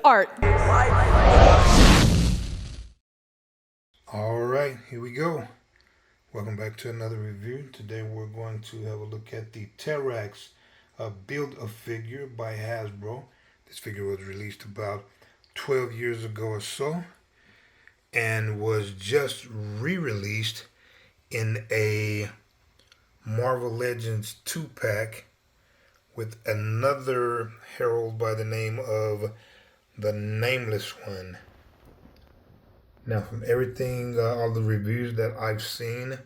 Art. All right, here we go. Welcome back to another review. Today we're going to have a look at the Terrax Build-A-Figure by Hasbro. This figure was released about 12 years ago or so and was just re-released in a Marvel Legends 2-pack with another herald by the name of the Nameless One. Now, from everything, all the reviews that I've seen,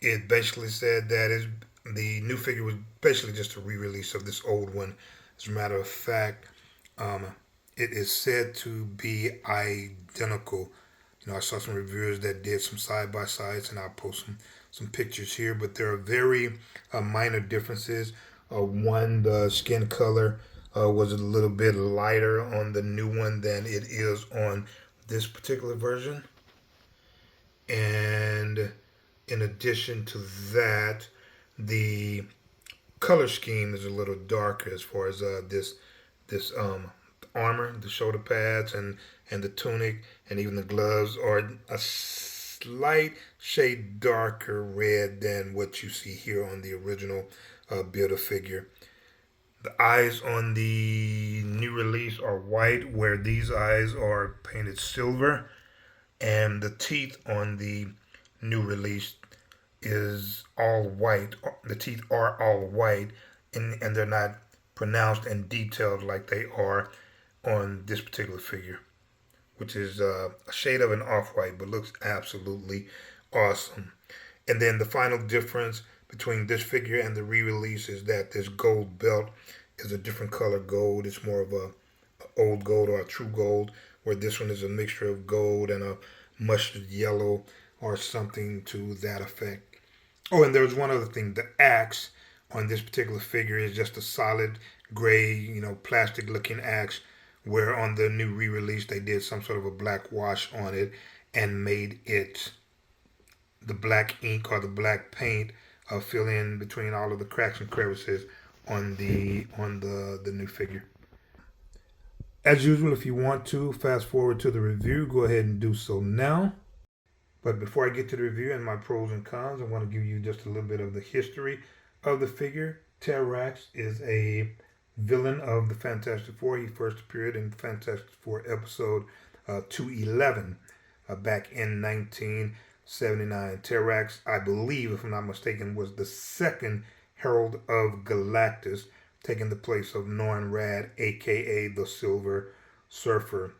it basically said that the new figure was basically just a re-release of this old one. As a matter of fact, it is said to be identical. You know, I saw some reviewers that did some side-by-sides, and I'll post some pictures here, but there are very minor differences. One, the skin color was a little bit lighter on the new one than it is on this particular version. And in addition to that, the color scheme is a little darker as far as this armor, the shoulder pads, and the tunic, and even the gloves are a slight shade darker red than what you see here on the original Build-A-Figure. The eyes on the new release are white, where these eyes are painted silver, and the teeth on the new release is all white. The teeth are all white, and they're not pronounced and detailed like they are on this particular figure, which is a shade of an off-white, but looks absolutely awesome. And then the final difference between this figure and the re-release is that this gold belt is a different color gold. It's more of a old gold or a true gold, where this one is a mixture of gold and a mustard yellow or something to that effect. Oh, and there's one other thing. The axe on this particular figure is just a solid gray, plastic looking axe, where on the new re-release they did some sort of a black wash on it and made it the black ink or the black paint fill in between all of the cracks and crevices on the new figure. As usual, if you want to fast forward to the review, go ahead and do so now. But before I get to the review and my pros and cons, I want to give you just a little bit of the history of the figure. Terrax is a villain of the Fantastic Four. He first appeared in Fantastic Four episode 211 back in 1979. Terrax, I believe, if I'm not mistaken, was the second Herald of Galactus, taking the place of Norrin Radd, aka the Silver Surfer.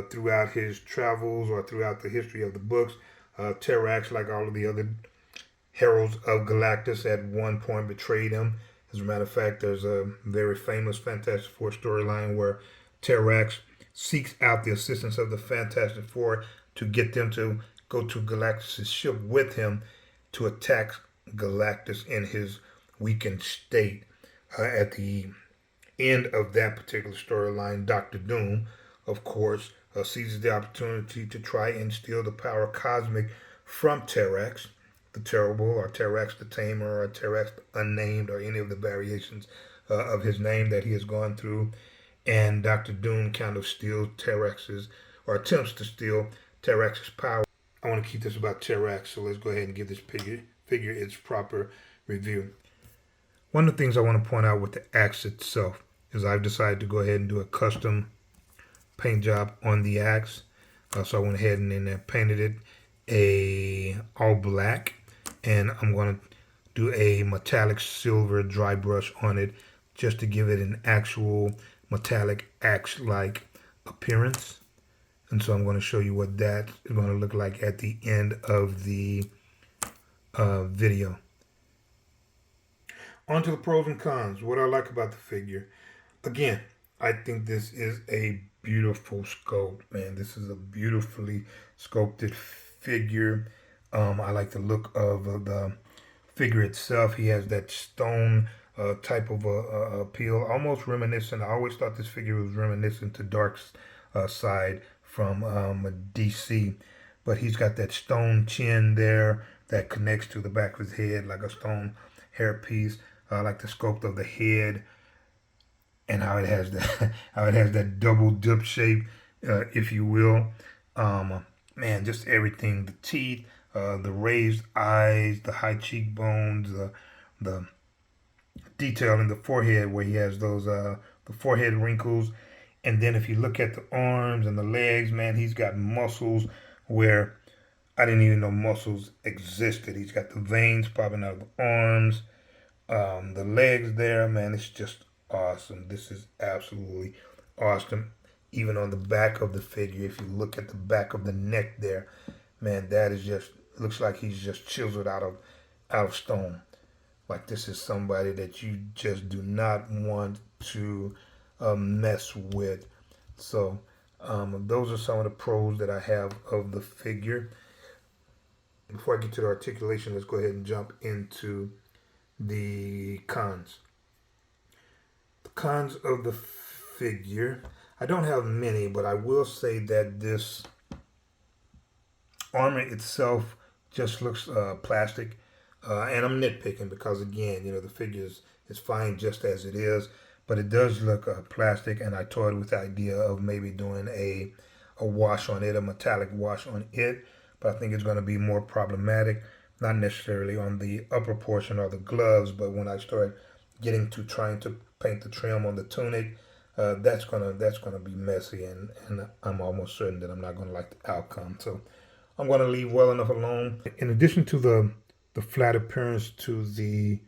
Throughout his travels or throughout the history of the books, Terrax, like all of the other Heralds of Galactus, at one point betrayed him. As a matter of fact, there's a very famous Fantastic Four storyline where Terrax seeks out the assistance of the Fantastic Four to get them to go to Galactus' ship with him to attack Galactus in his weakened state. At the end of that particular storyline, Dr. Doom, of course, seizes the opportunity to try and steal the power cosmic from Terrax the Terrible, or Terrax the Tamer, or Terrax the Unnamed, or any of the variations of his name that he has gone through. And Dr. Doom kind of steals Terrax's, or attempts to steal Terrax's power. I want to keep this about Terrax, so let's go ahead and give this figure its proper review. One of the things I want to point out with the axe itself is I've decided to go ahead and do a custom paint job on the axe. So I went ahead and then painted it all black, and I'm going to do a metallic silver dry brush on it just to give it an actual metallic axe-like appearance. And so I'm going to show you what that is going to look like at the end of the video. On to the pros and cons. What I like about the figure. Again, I think this is a beautiful sculpt, man. This is a beautifully sculpted figure. I like the look of the figure itself. He has that stone type of appeal, almost reminiscent. I always thought this figure was reminiscent to Dark's Side from DC, but he's got that stone chin there that connects to the back of his head like a stone hairpiece. I like the sculpt of the head. and how it has that how it has that double dip shape, if you will. Man, just everything, the teeth, the raised eyes, the high cheekbones, the detail in the forehead where he has those the forehead wrinkles. And then if you look at the arms and the legs, man, he's got muscles where I didn't even know muscles existed. He's got the veins popping out of the arms, the legs there, man. It's just awesome. This is absolutely awesome. Even on the back of the figure, if you look at the back of the neck there, man, that is just looks like he's just chiseled out of stone. Like this is somebody that you just do not want to mess with. So those are some of the pros that I have of the figure. Before I get to the articulation, let's go ahead and jump into the cons. The cons of the figure. I don't have many, but I will say that this armor itself just looks plastic. And I'm nitpicking because, again, the figure is fine just as it is, but it does look plastic, and I toyed with the idea of maybe doing a wash on it, a metallic wash on it, but I think it's going to be more problematic, not necessarily on the upper portion or the gloves, but when I start getting to trying to paint the trim on the tunic, that's gonna be messy, and I'm almost certain that I'm not gonna like the outcome. So I'm gonna leave well enough alone. In addition to the flat appearance to the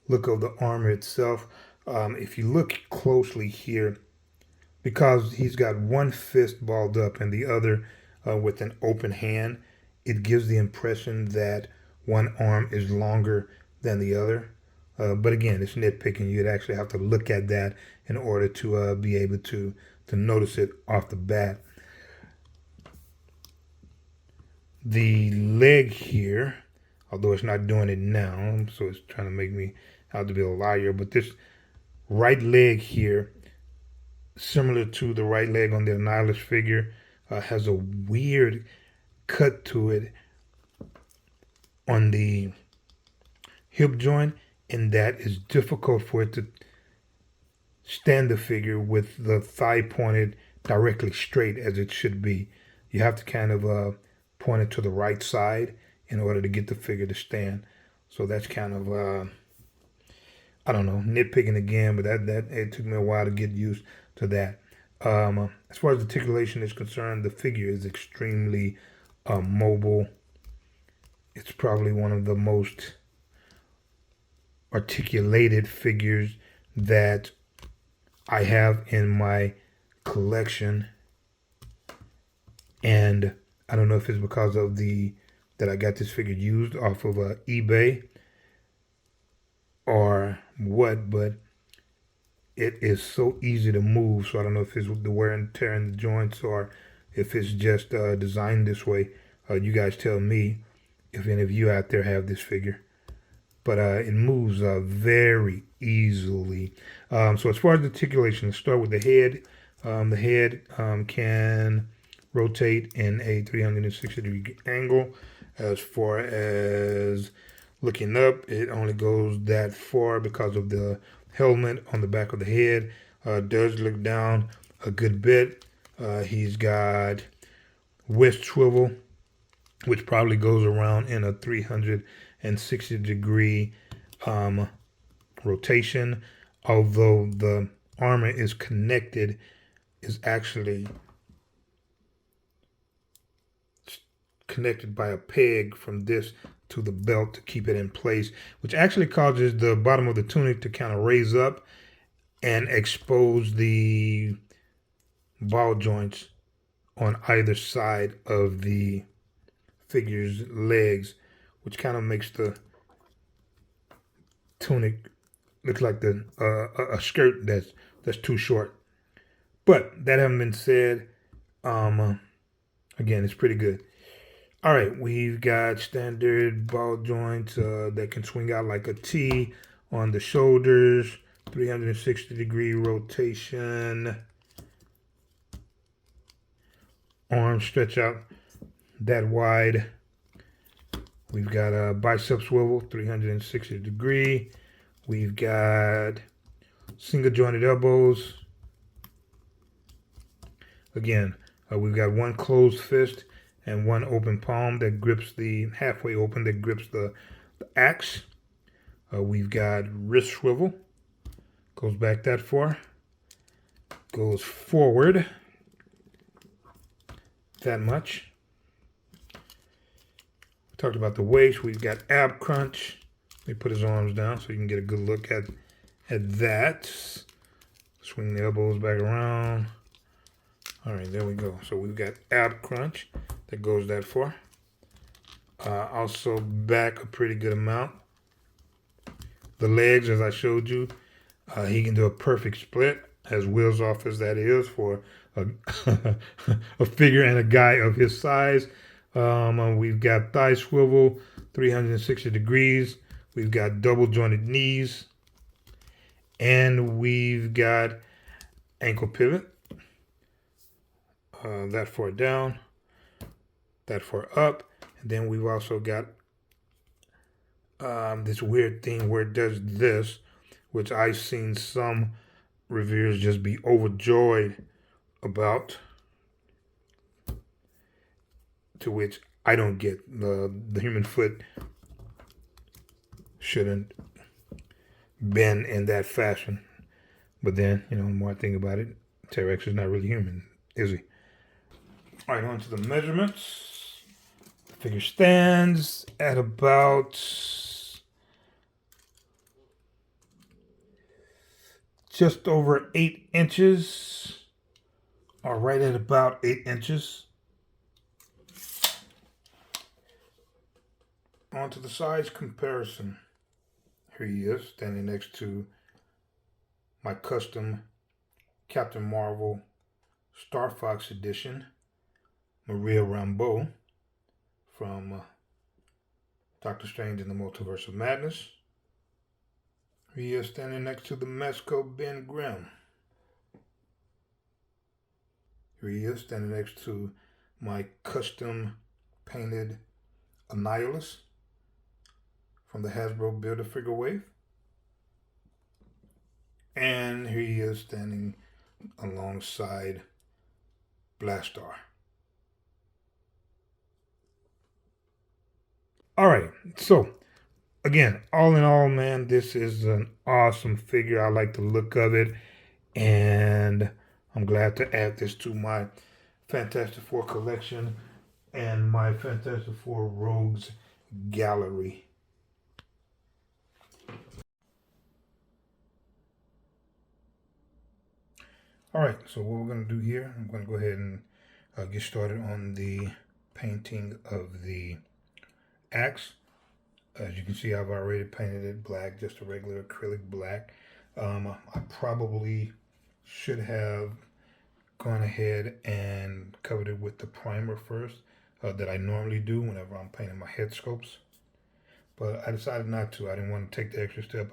look of the armor itself, if you look closely here, because he's got one fist balled up and the other with an open hand, it gives the impression that one arm is longer than the other. But again, it's nitpicking. You'd actually have to look at that in order to be able to notice it off the bat. The leg here, although it's not doing it now, so it's trying to make me out to be a liar, but this right leg here, similar to the right leg on the Annihilus figure, has a weird cut to it on the hip joint, and that is difficult for it to stand the figure with the thigh pointed directly straight as it should be. You have to kind of point it to the right side in order to get the figure to stand. So that's kind of I don't know, nitpicking again, but that it took me a while to get used to that. As far as articulation is concerned, the figure is extremely mobile. It's probably one of the most articulated figures that I have in my collection, and I don't know if it's because of that I got this figure used off of eBay or what, but it is so easy to move. So I don't know if it's the wear and tear in the joints or if it's just designed this way. You guys tell me if any of you out there have this figure. But it moves very easily. So as far as the articulation, let's start with the head. The head can rotate in a 360-degree angle. As far as looking up, it only goes that far because of the helmet on the back of the head. Does look down a good bit. He's got wrist swivel, which probably goes around in a 360-degree rotation, although the armor is connected, is actually connected by a peg from this to the belt to keep it in place, which actually causes the bottom of the tunic to kind of raise up and expose the ball joints on either side of the figure's legs, which kind of makes the tunic look like a skirt that's too short. But that having been said, again, it's pretty good. All right, we've got standard ball joints that can swing out like a T on the shoulders, 360-degree rotation, arms stretch out that wide. We've got a bicep swivel, 360 degree. We've got single jointed elbows. Again, we've got one closed fist and one open palm that grips the, halfway open, that grips the axe. We've got wrist swivel, goes back that far, goes forward that much. We talked about the waist. We've got ab crunch. Let me put his arms down so you can get a good look at that. Swing the elbows back around. All right, there we go. So we've got ab crunch that goes that far. Also back a pretty good amount. The legs, as I showed you, he can do a perfect split, as wheels off as that is for a, a figure and a guy of his size. We've got thigh swivel, 360 degrees. We've got double jointed knees. And we've got ankle pivot. That far down, that far up. And then we've also got this weird thing where it does this, which I've seen some reviewers just be overjoyed about, to which I don't get. The human foot shouldn't bend in that fashion. But then, you know, the more I think about it, Terrax is not really human, is he? All right, on to the measurements. The figure stands at about just over 8 inches, or right at about 8 inches. On to the size comparison. Here he is, standing next to my custom Captain Marvel Star Fox edition, Maria Rambeau from Doctor Strange in the Multiverse of Madness. He is standing next to the Mezco Ben Grimm. Here he is standing next to my custom painted Annihilus from the Hasbro Build-A-Figure wave. And here he is standing alongside Blastar. All right, so again, all in all, man, this is an awesome figure. I like the look of it, and I'm glad to add this to my Fantastic Four collection and my Fantastic Four Rogues gallery. All right, so what we're going to do here, I'm going to go ahead and get started on the painting of the axe. As you can see, I've already painted it black, just a regular acrylic black. I probably should have gone ahead and covered it with the primer first that I normally do whenever I'm painting my head sculpts. But I decided not to. I didn't want to take the extra step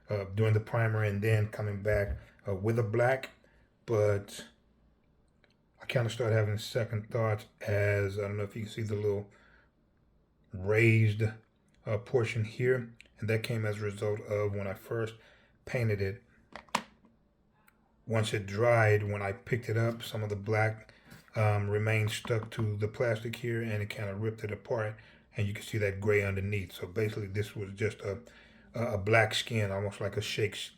of doing the primer and then coming back with a black. But I kind of started having second thoughts, as I don't know if you can see the little raised portion here, and that came as a result of when I first painted it. Once it dried, when I picked it up, some of the black remained stuck to the plastic here, and it kind of ripped it apart, and you can see that gray underneath. So basically this was just a black skin, almost like a snake's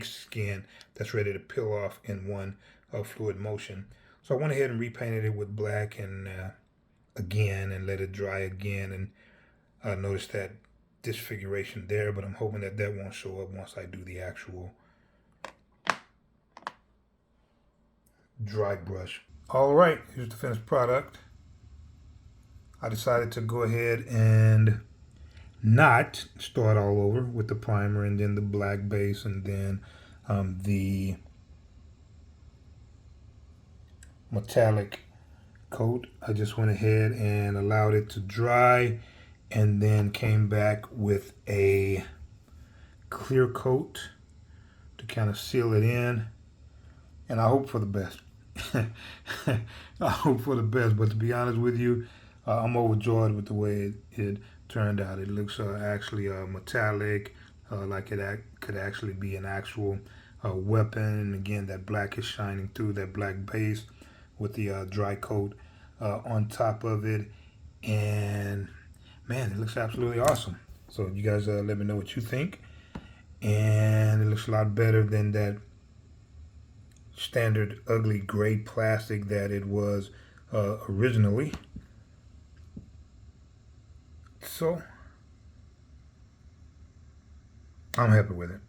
skin that's ready to peel off in one fluid motion. So I went ahead and repainted it with black and again, and let it dry again, and notice that disfiguration there, but I'm hoping that that won't show up once I do the actual dry brush. All right, here's the finished product. I decided to go ahead and not start all over with the primer and then the black base and then the metallic coat. I just went ahead and allowed it to dry and then came back with a clear coat to kind of seal it in, and I hope for the best. I hope for the best, but to be honest with you, I'm overjoyed with the way it turned out. It looks actually metallic, like it could actually be an actual weapon. And again, that black is shining through, that black base with the dry coat on top of it. And man, it looks absolutely awesome. So you guys let me know what you think. And it looks a lot better than that standard ugly gray plastic that it was originally. So I'm happy with it.